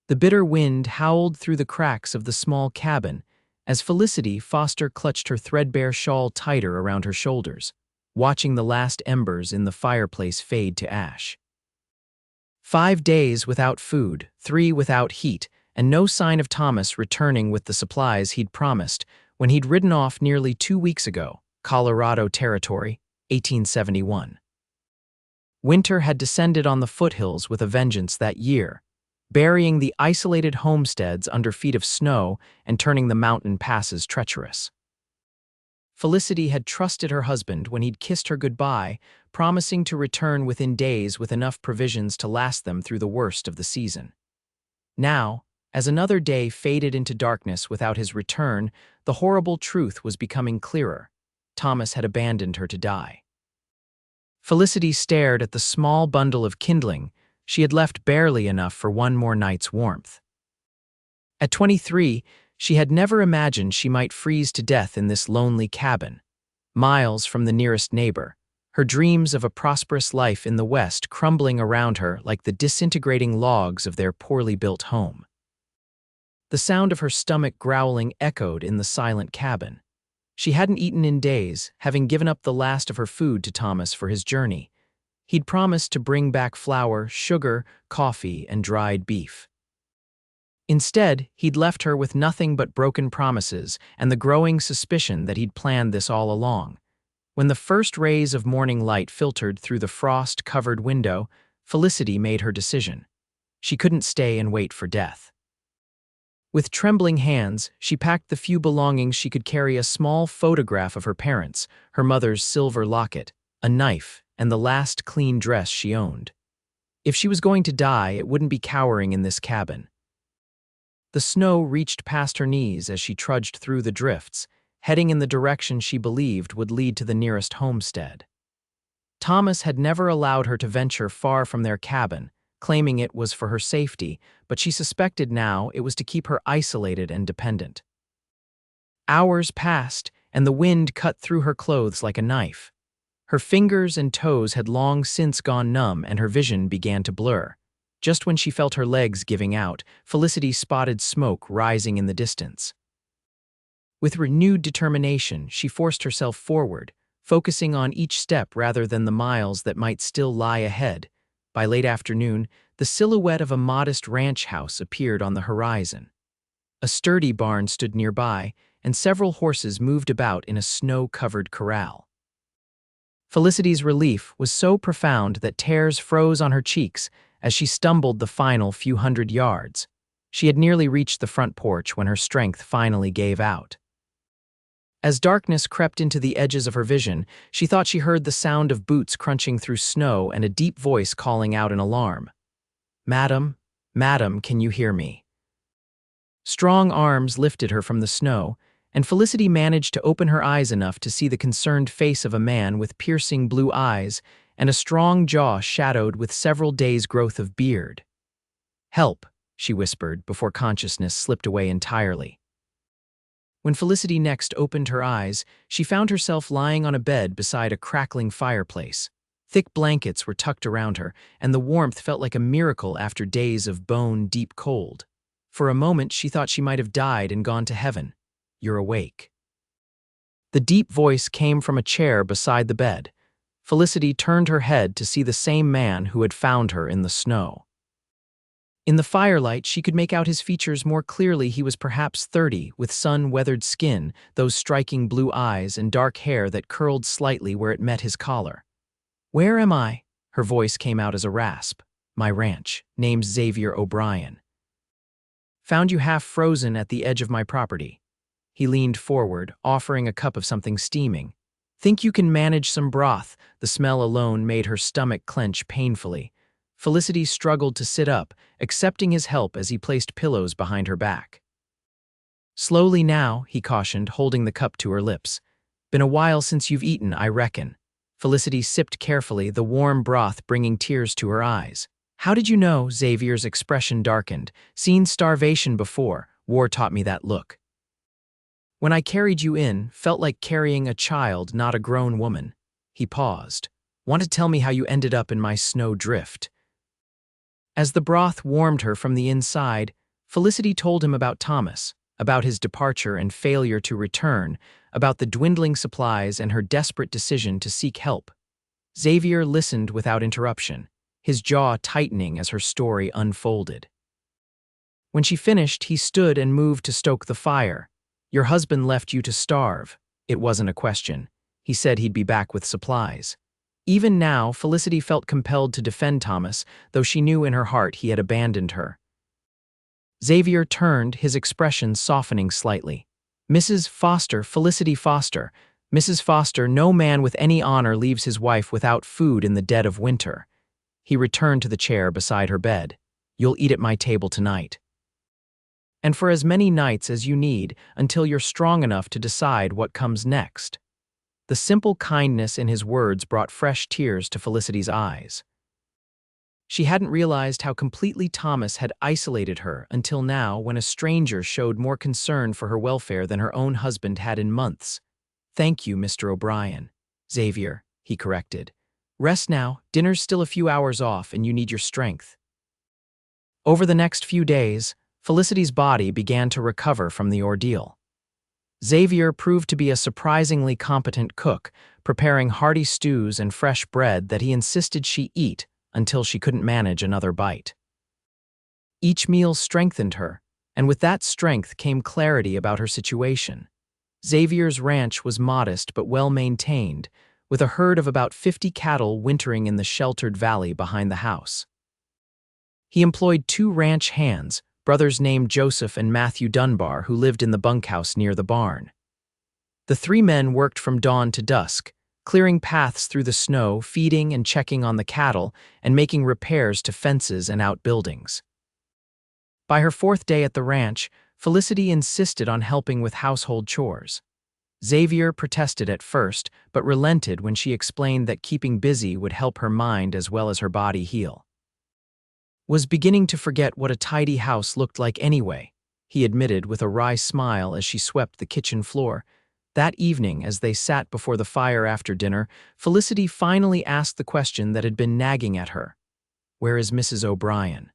The bitter wind howled through the cracks of the small cabin as Felicity Foster clutched her threadbare shawl tighter around her shoulders, watching the last embers in the fireplace fade to ash. 5 days without food, 3 without heat, and no sign of Thomas returning with the supplies he'd promised when he'd ridden off nearly 2 weeks ago, Colorado Territory, 1871. Winter had descended on the foothills with a vengeance that year, burying the isolated homesteads under feet of snow and turning the mountain passes treacherous. Felicity had trusted her husband when he'd kissed her goodbye, promising to return within days with enough provisions to last them through the worst of the season. Now, as another day faded into darkness without his return, the horrible truth was becoming clearer. Thomas had abandoned her to die. Felicity stared at the small bundle of kindling she had left barely enough for one more night's warmth. At 23, she had never imagined she might freeze to death in this lonely cabin, miles from the nearest neighbor, her dreams of a prosperous life in the West crumbling around her like the disintegrating logs of their poorly built home. The sound of her stomach growling echoed in the silent cabin. She hadn't eaten in days, having given up the last of her food to Thomas for his journey. He'd promised to bring back flour, sugar, coffee, and dried beef. Instead, he'd left her with nothing but broken promises and the growing suspicion that he'd planned this all along. When the first rays of morning light filtered through the frost-covered window, Felicity made her decision. She couldn't stay and wait for death. With trembling hands, she packed the few belongings she could carry: a small photograph of her parents, her mother's silver locket, a knife, and the last clean dress she owned. If she was going to die, it wouldn't be cowering in this cabin. The snow reached past her knees as she trudged through the drifts, heading in the direction she believed would lead to the nearest homestead. Thomas had never allowed her to venture far from their cabin, claiming it was for her safety, but she suspected now it was to keep her isolated and dependent. Hours passed, and the wind cut through her clothes like a knife. Her fingers and toes had long since gone numb, and her vision began to blur. Just when she felt her legs giving out, Felicity spotted smoke rising in the distance. With renewed determination, she forced herself forward, focusing on each step rather than the miles that might still lie ahead. By late afternoon, the silhouette of a modest ranch house appeared on the horizon. A sturdy barn stood nearby, and several horses moved about in a snow-covered corral. Felicity's relief was so profound that tears froze on her cheeks as she stumbled the final few hundred yards. She had nearly reached the front porch when her strength finally gave out. As darkness crept into the edges of her vision, she thought she heard the sound of boots crunching through snow and a deep voice calling out in alarm. "Madam, madam, can you hear me?" Strong arms lifted her from the snow, and Felicity managed to open her eyes enough to see the concerned face of a man with piercing blue eyes and a strong jaw shadowed with several days' growth of beard. "Help," she whispered before consciousness slipped away entirely. When Felicity next opened her eyes, she found herself lying on a bed beside a crackling fireplace. Thick blankets were tucked around her, and the warmth felt like a miracle after days of bone-deep cold. For a moment, she thought she might have died and gone to heaven. "You're awake." The deep voice came from a chair beside the bed. Felicity turned her head to see the same man who had found her in the snow. In the firelight, she could make out his features more clearly. He was perhaps 30, with sun-weathered skin, those striking blue eyes, and dark hair that curled slightly where it met his collar. "Where am I?" Her voice came out as a rasp. "My ranch. Name's Xavier O'Brien. Found you half frozen at the edge of my property." He leaned forward, offering a cup of something steaming. "Think you can manage some broth?" The smell alone made her stomach clench painfully. Felicity struggled to sit up, accepting his help as he placed pillows behind her back. "Slowly now," he cautioned, holding the cup to her lips. "Been a while since you've eaten, I reckon." Felicity sipped carefully, the warm broth bringing tears to her eyes. "How did you know?" Xavier's expression darkened. "Seen starvation before. War taught me that look. When I carried you in, felt like carrying a child, not a grown woman." He paused. "Want to tell me how you ended up in my snow drift?" As the broth warmed her from the inside, Felicity told him about Thomas, about his departure and failure to return, about the dwindling supplies and her desperate decision to seek help. Xavier listened without interruption, his jaw tightening as her story unfolded. When she finished, he stood and moved to stoke the fire. "Your husband left you to starve." It wasn't a question. He said he'd be back with supplies. Even now, Felicity felt compelled to defend Thomas, though she knew in her heart he had abandoned her. Xavier turned, his expression softening slightly. "Mrs. Foster, Felicity Foster. Mrs. Foster, no man with any honor leaves his wife without food in the dead of winter." He returned to the chair beside her bed. "You'll eat at my table tonight. And for as many nights as you need, until you're strong enough to decide what comes next." The simple kindness in his words brought fresh tears to Felicity's eyes. She hadn't realized how completely Thomas had isolated her until now, when a stranger showed more concern for her welfare than her own husband had in months. "Thank you, Mr. O'Brien." "Xavier," he corrected. "Rest now, dinner's still a few hours off and you need your strength." Over the next few days, Felicity's body began to recover from the ordeal. Xavier proved to be a surprisingly competent cook, preparing hearty stews and fresh bread that he insisted she eat until she couldn't manage another bite. Each meal strengthened her, and with that strength came clarity about her situation. Xavier's ranch was modest but well-maintained, with a herd of about 50 cattle wintering in the sheltered valley behind the house. He employed 2 ranch hands, brothers named Joseph and Matthew Dunbar, who lived in the bunkhouse near the barn. The 3 men worked from dawn to dusk, clearing paths through the snow, feeding and checking on the cattle, and making repairs to fences and outbuildings. By her 4th day at the ranch, Felicity insisted on helping with household chores. Xavier protested at first, but relented when she explained that keeping busy would help her mind as well as her body heal. "Was beginning to forget what a tidy house looked like anyway," he admitted with a wry smile as she swept the kitchen floor. That evening, as they sat before the fire after dinner, Felicity finally asked the question that had been nagging at her. "Where is Mrs. O'Brien?"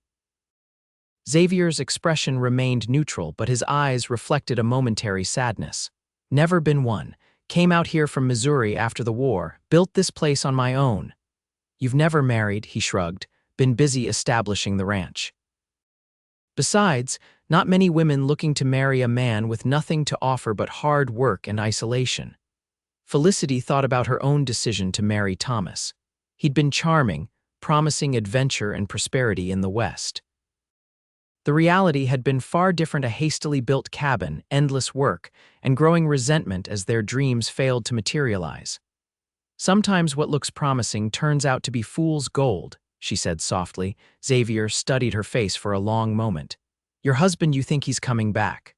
Xavier's expression remained neutral, but his eyes reflected a momentary sadness. "Never been one. Came out here from Missouri after the war, built this place on my own." "You've never married," he shrugged, "been busy establishing the ranch." Besides, not many women looking to marry a man with nothing to offer but hard work and isolation. Felicity thought about her own decision to marry Thomas. He'd been charming, promising adventure and prosperity in the West. The reality had been far different: a hastily built cabin, endless work, and growing resentment as their dreams failed to materialize. "Sometimes what looks promising turns out to be fool's gold," she said softly. Xavier studied her face for a long moment. "Your husband, you think he's coming back?"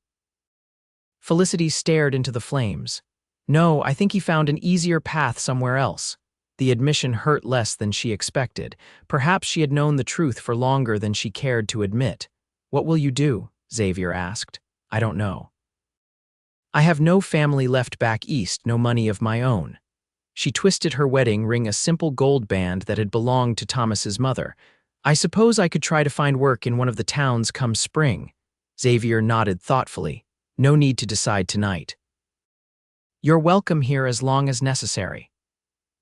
Felicity stared into the flames. "No, I think he found an easier path somewhere else." The admission hurt less than she expected. Perhaps she had known the truth for longer than she cared to admit. "What will you do?" Xavier asked. "I don't know. I have no family left back east, no money of my own." She twisted her wedding ring, a simple gold band that had belonged to Thomas's mother. "I suppose I could try to find work in one of the towns come spring." Xavier nodded thoughtfully. "No need to decide tonight. You're welcome here as long as necessary."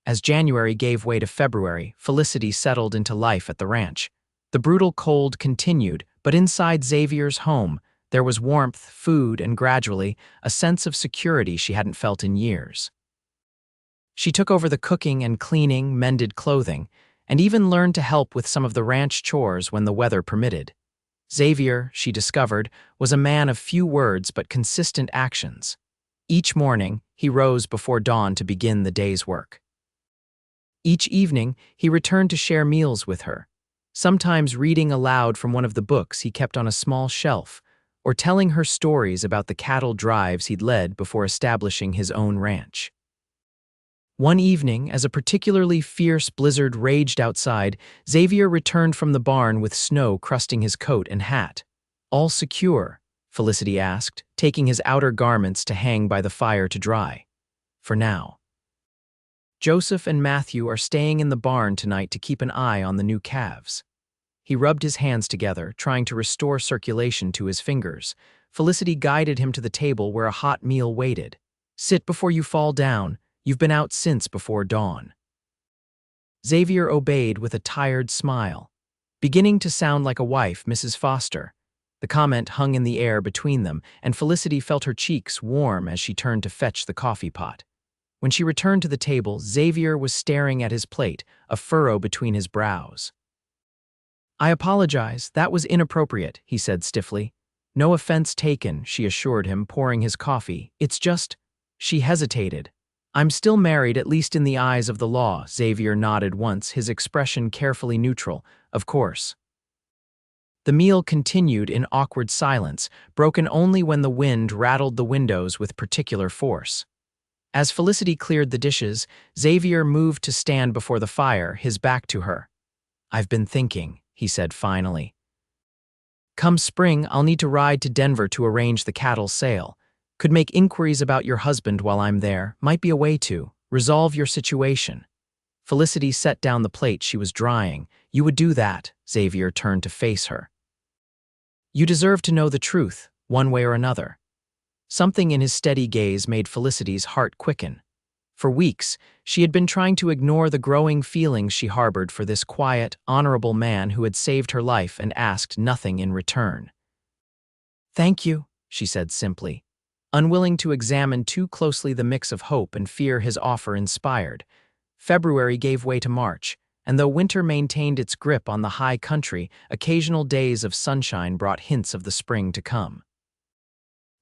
As January gave way to February, Felicity settled into life at the ranch. The brutal cold continued, but inside Xavier's home, there was warmth, food, and gradually, a sense of security she hadn't felt in years. She took over the cooking and cleaning, mended clothing, and even learned to help with some of the ranch chores when the weather permitted. Xavier, she discovered, was a man of few words but consistent actions. Each morning, he rose before dawn to begin the day's work. Each evening, he returned to share meals with her, sometimes reading aloud from one of the books he kept on a small shelf, or telling her stories about the cattle drives he'd led before establishing his own ranch. One evening, as a particularly fierce blizzard raged outside, Xavier returned from the barn with snow crusting his coat and hat. "All secure?" Felicity asked, taking his outer garments to hang by the fire to dry. "For now. Joseph and Matthew are staying in the barn tonight to keep an eye on the new calves." He rubbed his hands together, trying to restore circulation to his fingers. Felicity guided him to the table where a hot meal waited. "Sit before you fall down. You've been out since before dawn." Xavier obeyed with a tired smile. Beginning to sound like a wife, Mrs. Foster. The comment hung in the air between them, and Felicity felt her cheeks warm as she turned to fetch the coffee pot. When she returned to the table, Xavier was staring at his plate, a furrow between his brows. "I apologize, that was inappropriate," he said stiffly. "No offense taken," she assured him, pouring his coffee. "It's just—" She hesitated. "I'm still married, at least in the eyes of the law," Xavier nodded once, his expression carefully neutral. "Of course." The meal continued in awkward silence, broken only when the wind rattled the windows with particular force. As Felicity cleared the dishes, Xavier moved to stand before the fire, his back to her. "I've been thinking," he said finally. "Come spring, I'll need to ride to Denver to arrange the cattle sale. Could make inquiries about your husband while I'm there. Might be a way to resolve your situation." Felicity set down the plate she was drying. "You would do that," Xavier turned to face her. "You deserve to know the truth, one way or another." Something in his steady gaze made Felicity's heart quicken. For weeks, she had been trying to ignore the growing feelings she harbored for this quiet, honorable man who had saved her life and asked nothing in return. "Thank you," she said simply, unwilling to examine too closely the mix of hope and fear his offer inspired. February gave way to March, and though winter maintained its grip on the high country, occasional days of sunshine brought hints of the spring to come.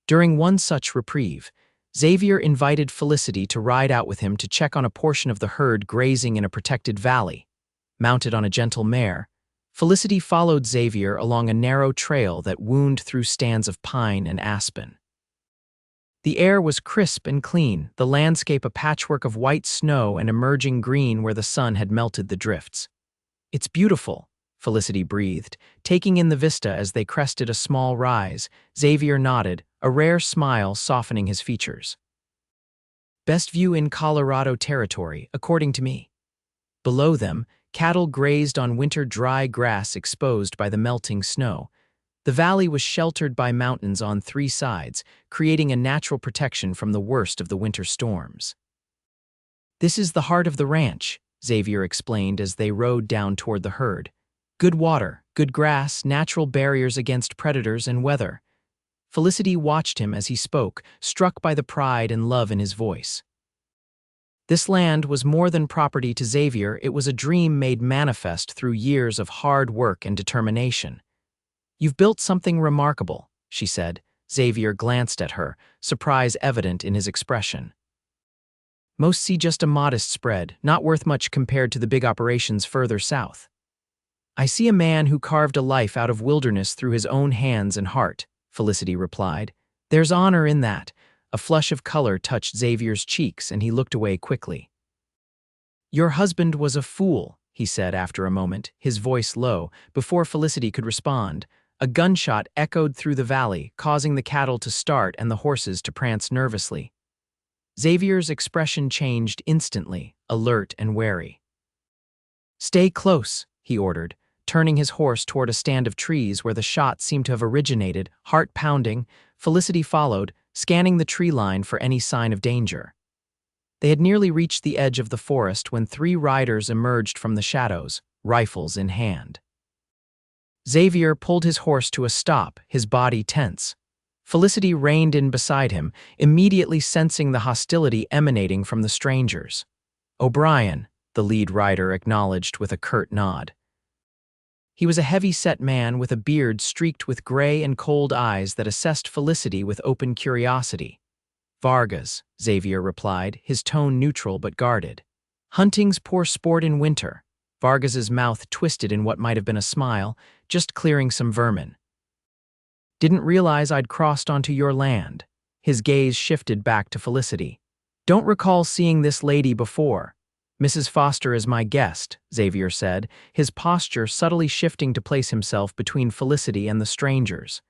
During one such reprieve, Xavier invited Felicity to ride out with him to check on a portion of the herd grazing in a protected valley. Mounted on a gentle mare, Felicity followed Xavier along a narrow trail that wound through stands of pine and aspen. The air was crisp and clean, the landscape a patchwork of white snow and emerging green where the sun had melted the drifts. "It's beautiful," Felicity breathed, taking in the vista as they crested a small rise. Xavier nodded, a rare smile softening his features. "Best view in Colorado territory, according to me." Below them, cattle grazed on winter dry grass exposed by the melting snow. The valley was sheltered by mountains on three sides, creating a natural protection from the worst of the winter storms. "This is the heart of the ranch," Xavier explained as they rode down toward the herd. "Good water, good grass, natural barriers against predators and weather." Felicity watched him as he spoke, struck by the pride and love in his voice. This land was more than property to Xavier, it was a dream made manifest through years of hard work and determination. "You've built something remarkable," she said. Xavier glanced at her, surprise evident in his expression. "Most see just a modest spread, not worth much compared to the big operations further south." "I see a man who carved a life out of wilderness through his own hands and heart," Felicity replied. "There's honor in that." A flush of color touched Xavier's cheeks, and he looked away quickly. "Your husband was a fool," he said after a moment, his voice low. Before Felicity could respond, a gunshot echoed through the valley, causing the cattle to start and the horses to prance nervously. Xavier's expression changed instantly, alert and wary. "Stay close," he ordered, turning his horse toward a stand of trees where the shot seemed to have originated. Heart pounding, Felicity followed, scanning the tree line for any sign of danger. They had nearly reached the edge of the forest when three riders emerged from the shadows, rifles in hand. Xavier pulled his horse to a stop, his body tense. Felicity reined in beside him, immediately sensing the hostility emanating from the strangers. "O'Brien," the lead rider acknowledged with a curt nod. He was a heavy-set man with a beard streaked with gray and cold eyes that assessed Felicity with open curiosity. "Vargas," Xavier replied, his tone neutral but guarded. "Hunting's poor sport in winter." Vargas's mouth twisted in what might have been a smile, "just clearing some vermin." "Didn't realize I'd crossed onto your land." His gaze shifted back to Felicity. "Don't recall seeing this lady before." "Mrs. Foster is my guest," Xavier said, his posture subtly shifting to place himself between Felicity and the strangers.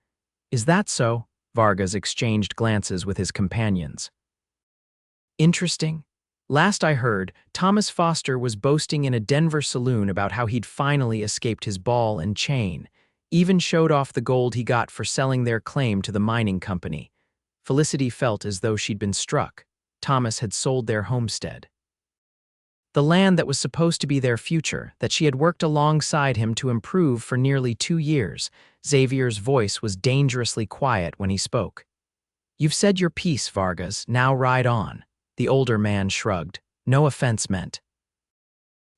"Is that so?" Vargas exchanged glances with his companions. "Interesting. Last I heard, Thomas Foster was boasting in a Denver saloon about how he'd finally escaped his ball and chain, even showed off the gold he got for selling their claim to the mining company. Felicity felt as though she'd been struck. Thomas had sold their homestead. The land that was supposed to be their future, that she had worked alongside him to improve for nearly 2 years. Xavier's voice was dangerously quiet when he spoke. "You've said your piece, Vargas, now ride on." The older man shrugged. "No offense meant."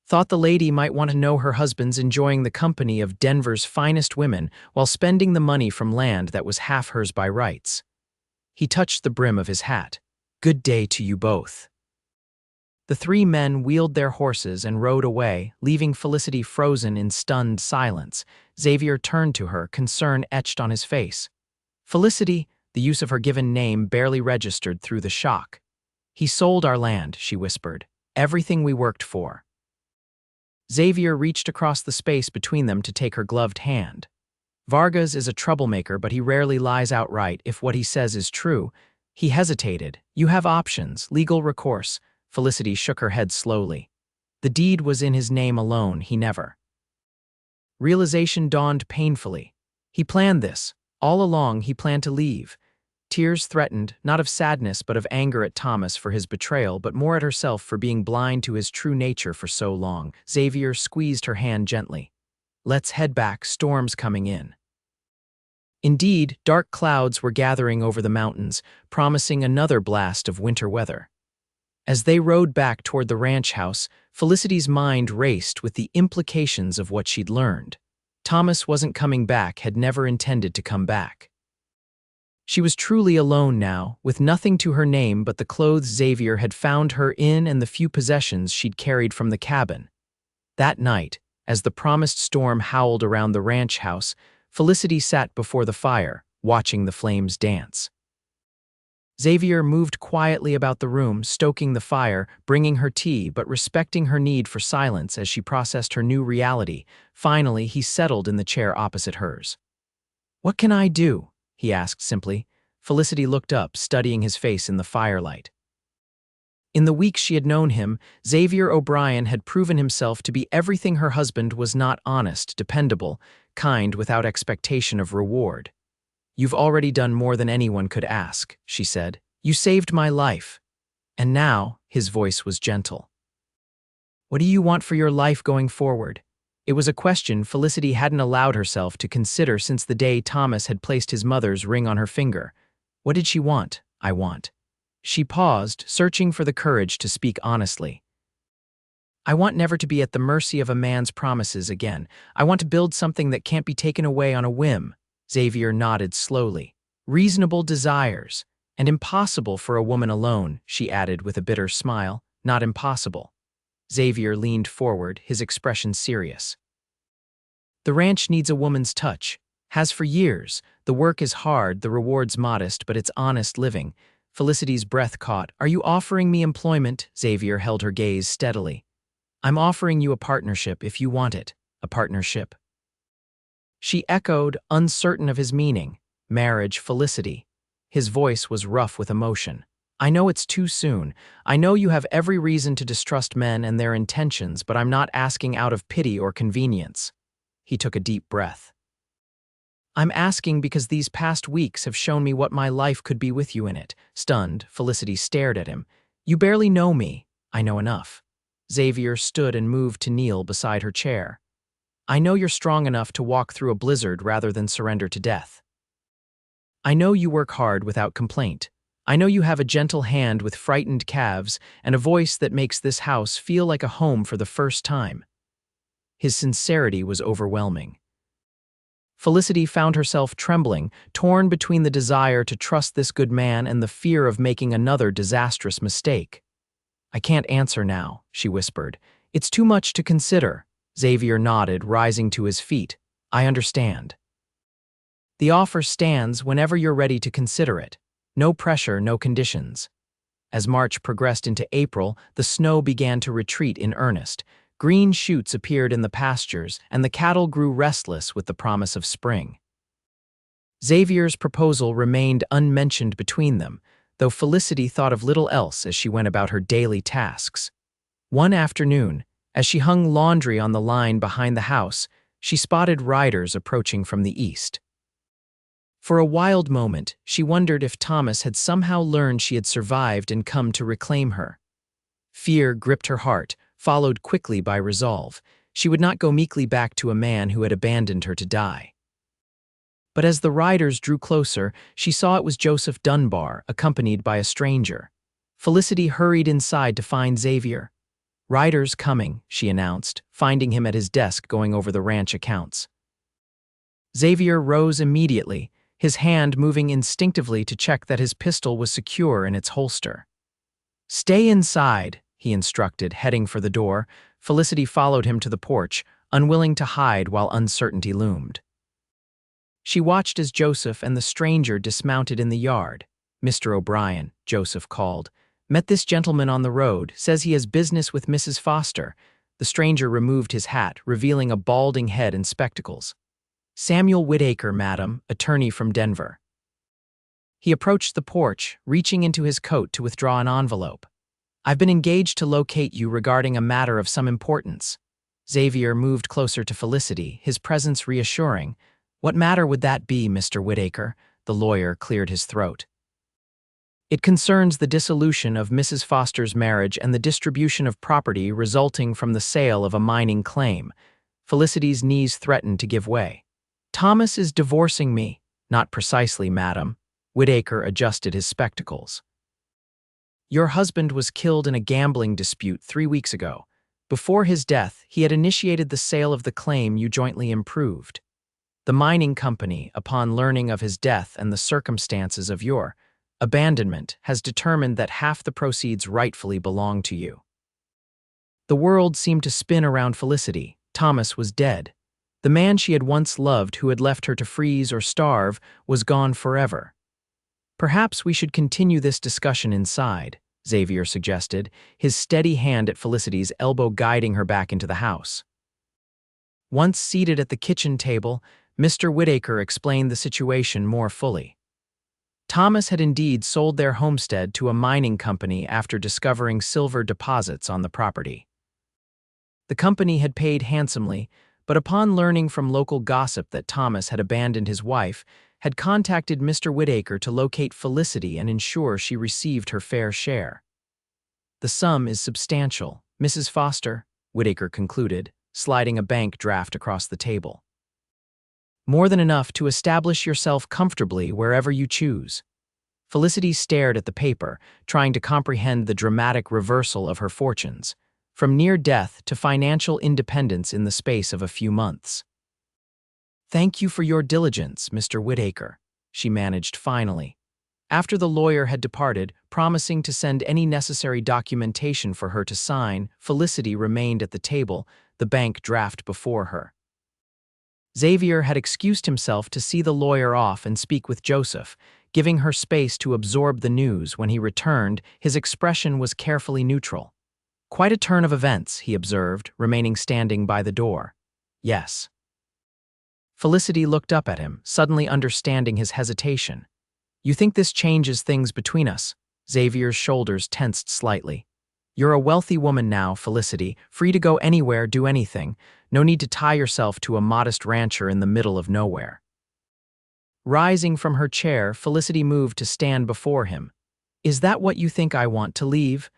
Thought the lady might want to know her husband's enjoying the company of Denver's finest women while spending the money from land that was half hers by rights. He touched the brim of his hat. "Good day to you both." The 3 men wheeled their horses and rode away, leaving Felicity frozen in stunned silence. Xavier turned to her, concern etched on his face. Felicity, the use of her given name barely registered through the shock. "He sold our land," she whispered. "Everything we worked for." Xavier reached across the space between them to take her gloved hand. "Vargas is a troublemaker, but he rarely lies outright if what he says is true." He hesitated. "You have options, legal recourse." Felicity shook her head slowly. The deed was in his name alone, he never. Realization dawned painfully. He planned this. All along, he planned to leave. Tears threatened, not of sadness but of anger at Thomas for his betrayal, but more at herself for being blind to his true nature for so long. Xavier squeezed her hand gently. "Let's head back, storm's coming in." Indeed, dark clouds were gathering over the mountains, promising another blast of winter weather. As they rode back toward the ranch house, Felicity's mind raced with the implications of what she'd learned. Thomas wasn't coming back, had never intended to come back. She was truly alone now, with nothing to her name but the clothes Xavier had found her in and the few possessions she'd carried from the cabin. That night, as the promised storm howled around the ranch house, Felicity sat before the fire, watching the flames dance. Xavier moved quietly about the room, stoking the fire, bringing her tea, but respecting her need for silence as she processed her new reality. Finally, he settled in the chair opposite hers. "What can I do?" he asked simply. Felicity looked up, studying his face in the firelight. In the weeks she had known him, Xavier O'Brien had proven himself to be everything her husband was not: honest, dependable, kind without expectation of reward. "You've already done more than anyone could ask," she said. "You saved my life." And now, his voice was gentle. "What do you want for your life going forward?" It was a question Felicity hadn't allowed herself to consider since the day Thomas had placed his mother's ring on her finger. What did she want? "I want." She paused, searching for the courage to speak honestly. "I want never to be at the mercy of a man's promises again. I want to build something that can't be taken away on a whim." Xavier nodded slowly. "Reasonable desires. And impossible for a woman alone," she added with a bitter smile. "Not impossible." Xavier leaned forward, his expression serious. "The ranch needs a woman's touch. Has for years. The work is hard, the reward's modest, but it's honest living." Felicity's breath caught. "Are you offering me employment?" Xavier held her gaze steadily. "I'm offering you a partnership if you want it." "A partnership?" She echoed, uncertain of his meaning. "Marriage, Felicity." His voice was rough with emotion. "I know it's too soon. I know you have every reason to distrust men and their intentions, but I'm not asking out of pity or convenience." He took a deep breath. "I'm asking because these past weeks have shown me what my life could be with you in it." Stunned, Felicity stared at him. "You barely know me." "I know enough." Xavier stood and moved to kneel beside her chair. "I know you're strong enough to walk through a blizzard rather than surrender to death. I know you work hard without complaint. I know you have a gentle hand with frightened calves and a voice that makes this house feel like a home for the first time." His sincerity was overwhelming. Felicity found herself trembling, torn between the desire to trust this good man and the fear of making another disastrous mistake. "I can't answer now," she whispered. "It's too much to consider." Xavier nodded, rising to his feet. "I understand. The offer stands whenever you're ready to consider it. No pressure, no conditions." As March progressed into April, the snow began to retreat in earnest. Green shoots appeared in the pastures, and the cattle grew restless with the promise of spring. Xavier's proposal remained unmentioned between them. though Felicity thought of little else as she went about her daily tasks. One afternoon, as she hung laundry on the line behind the house, she spotted riders approaching from the east. For a wild moment, she wondered if Thomas had somehow learned she had survived and come to reclaim her. Fear gripped her heart, followed quickly by resolve. She would not go meekly back to a man who had abandoned her to die. But as the riders drew closer, she saw it was Joseph Dunbar, accompanied by a stranger. Felicity hurried inside to find Xavier. "Riders coming," she announced, finding him at his desk going over the ranch accounts. Xavier rose immediately, his hand moving instinctively to check that his pistol was secure in its holster. "Stay inside," he instructed, heading for the door. Felicity followed him to the porch, unwilling to hide while uncertainty loomed. She watched as Joseph and the stranger dismounted in the yard. "Mr. O'Brien," Joseph called. "Met this gentleman on the road, says he has business with Mrs. Foster." The stranger removed his hat, revealing a balding head and spectacles. "Samuel Whitaker, madam, attorney from Denver." He approached the porch, reaching into his coat to withdraw an envelope. "I've been engaged to locate you regarding a matter of some importance." Xavier moved closer to Felicity, his presence reassuring. "What matter would that be, Mr. Whitaker?" The lawyer cleared his throat. "It concerns the dissolution of Mrs. Foster's marriage and the distribution of property resulting from the sale of a mining claim." Felicity's knees threatened to give way. "Thomas is divorcing me." "Not precisely, madam." Whitaker adjusted his spectacles. "Your husband was killed in a gambling dispute 3 weeks ago. Before his death, he had initiated the sale of the claim you jointly improved. The mining company, upon learning of his death and the circumstances of your abandonment, has determined that half the proceeds rightfully belong to you." The world seemed to spin around Felicity. Thomas was dead. The man she had once loved, who had left her to freeze or starve, was gone forever. "Perhaps we should continue this discussion inside," Xavier suggested, his steady hand at Felicity's elbow guiding her back into the house. Once seated at the kitchen table, Mr. Whitaker explained the situation more fully. Thomas had indeed sold their homestead to a mining company after discovering silver deposits on the property. The company had paid handsomely, but upon learning from local gossip that Thomas had abandoned his wife, had contacted Mr. Whitaker to locate Felicity and ensure she received her fair share. "The sum is substantial, Mrs. Foster," Whitaker concluded, sliding a bank draft across the table. "More than enough to establish yourself comfortably wherever you choose." Felicity stared at the paper, trying to comprehend the dramatic reversal of her fortunes, from near death to financial independence in the space of a few months. "Thank you for your diligence, Mr. Whitaker," she managed finally. After the lawyer had departed, promising to send any necessary documentation for her to sign, Felicity remained at the table, the bank draft before her. Xavier had excused himself to see the lawyer off and speak with Joseph, giving her space to absorb the news. When he returned, his expression was carefully neutral. "Quite a turn of events," he observed, remaining standing by the door. "Yes." Felicity looked up at him, suddenly understanding his hesitation. "You think this changes things between us?" Xavier's shoulders tensed slightly. "You're a wealthy woman now, Felicity, free to go anywhere, do anything. No need to tie yourself to a modest rancher in the middle of nowhere." Rising from her chair, Felicity moved to stand before him. "Is that what you think I want to leave?"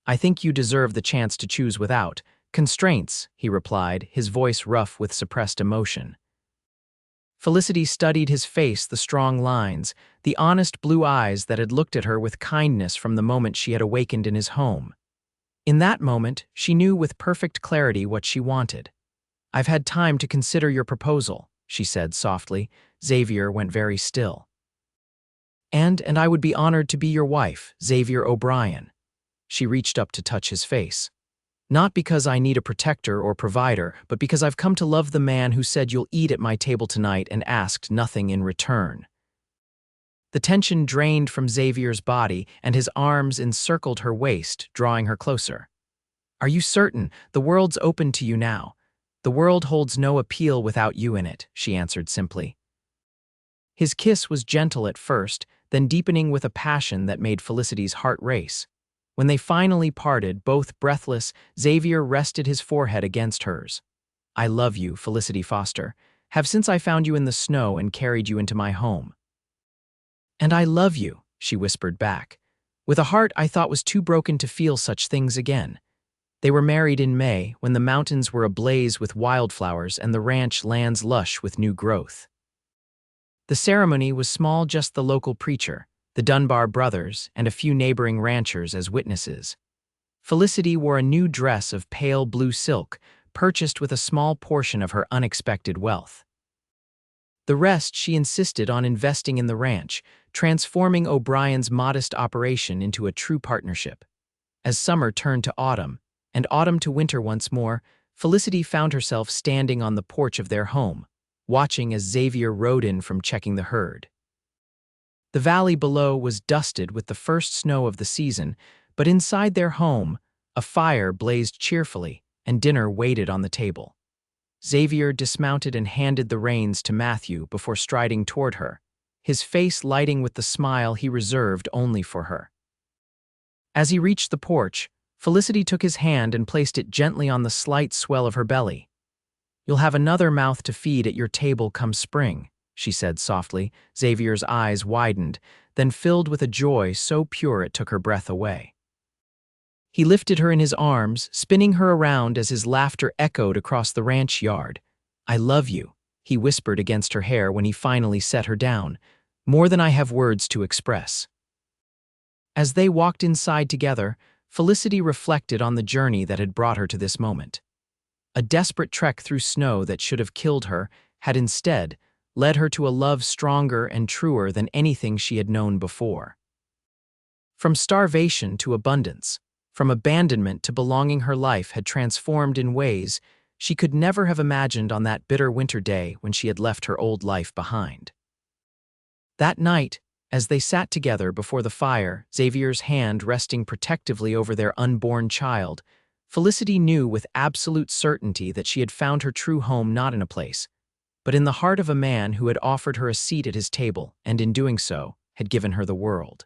"I think you deserve the chance to choose without constraints," he replied, his voice rough with suppressed emotion. Felicity studied his face, the strong lines, the honest blue eyes that had looked at her with kindness from the moment she had awakened in his home. In that moment, she knew with perfect clarity what she wanted. "I've had time to consider your proposal," she said softly. Xavier went very still. And I would be honored to be your wife, Xavier O'Brien." She reached up to touch his face. "Not because I need a protector or provider, but because I've come to love the man who said you'll eat at my table tonight and asked nothing in return." The tension drained from Xavier's body, and his arms encircled her waist, drawing her closer. "Are you certain? The world's open to you now." "The world holds no appeal without you in it," she answered simply. His kiss was gentle at first, then deepening with a passion that made Felicity's heart race. When they finally parted, both breathless, Xavier rested his forehead against hers. "I love you, Felicity Foster. Have since I found you in the snow and carried you into my home." "And I love you," she whispered back, with a heart I thought was too broken to feel such things again. They were married in May, when the mountains were ablaze with wildflowers and the ranch lands lush with new growth. The ceremony was small, just the local preacher, the Dunbar brothers, and a few neighboring ranchers as witnesses. Felicity wore a new dress of pale blue silk, purchased with a small portion of her unexpected wealth. The rest she insisted on investing in the ranch, transforming O'Brien's modest operation into a true partnership. As summer turned to autumn, and autumn to winter once more, Felicity found herself standing on the porch of their home, watching as Xavier rode in from checking the herd. The valley below was dusted with the first snow of the season, but inside their home, a fire blazed cheerfully, and dinner waited on the table. Xavier dismounted and handed the reins to Matthew before striding toward her, his face lighting with the smile he reserved only for her. As he reached the porch, Felicity took his hand and placed it gently on the slight swell of her belly. "You'll have another mouth to feed at your table come spring," she said softly. Xavier's eyes widened, then filled with a joy so pure it took her breath away. He lifted her in his arms, spinning her around as his laughter echoed across the ranch yard. "I love you," he whispered against her hair when he finally set her down, "more than I have words to express." As they walked inside together, Felicity reflected on the journey that had brought her to this moment. A desperate trek through snow that should have killed her had instead led her to a love stronger and truer than anything she had known before. From starvation to abundance, from abandonment to belonging, her life had transformed in ways she could never have imagined on that bitter winter day when she had left her old life behind. That night, as they sat together before the fire, Xavier's hand resting protectively over their unborn child, Felicity knew with absolute certainty that she had found her true home not in a place, but in the heart of a man who had offered her a seat at his table and, in doing so, had given her the world.